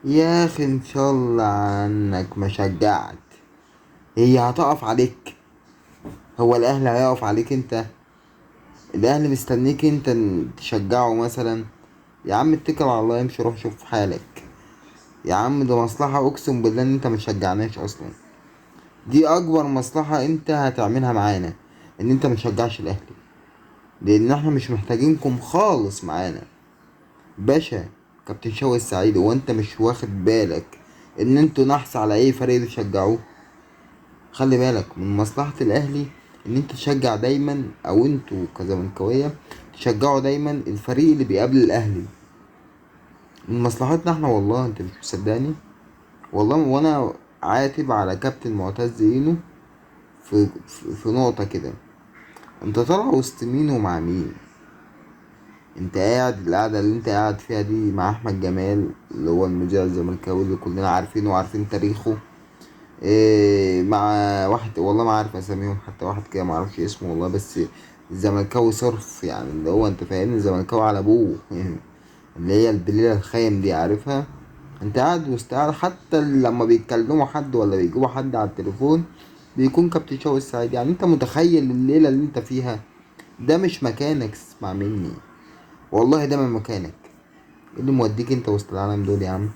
يا اخي ان شاء الله عنك ما شجعت. هي هتقف عليك؟ هو الاهلي هيقف عليك انت؟ الاهلي مستنيك انت تشجعه مثلا؟ يا عم اتكل على الله، امشي روح شوف حالك. يا عم ده مصلحة، اقسم بالله ان انت مشجعناش اصلا. دي اكبر مصلحة انت هتعملها معانا، ان انت متشجعش الاهلي، لان احنا مش محتاجينكم خالص معانا. باشا، كابتن شوقي السعيد، هو انت مش واخد بالك ان انتوا نحس على اي فريق بتشجعوه؟ خلي بالك من مصلحة الاهلي ان انت تشجع دايما، او انتوا كزملكاوية تشجعوا دايما الفريق اللي بيقابل الاهلي. من مصلحتنا احنا والله، انت مش مصدقني؟ والله وانا عاتب على كابتن معتز اينو في نقطة كده. انت طالع وسط مين ومع مين؟ انت قاعد القعدة اللي انت قاعد فيها دي مع احمد جمال، اللي هو المذيع الزملكاوي اللي كلنا عارفينه وعارفين تاريخه. إيه، مع واحد والله ما عارف اساميهم، حتى واحد كده ما اعرفش اسمه والله، بس الزملكاوي صرف يعني، اللي هو انت فاهمني، الزملكاوي على ابوه اللي هي البليلة الخايم دي، عارفها؟ انت قاعد وسط قاعد، حتى لما بيتكلموا حد ولا بيجيبوا حد على التليفون بيكون كابتن شوقي السعيد. يعني انت متخيل الليلة اللي انت فيها؟ ده مش مكانك، اسمع مني، والله ده من مكانك. ايه اللي موديك انت وسط العالم دول يا عم؟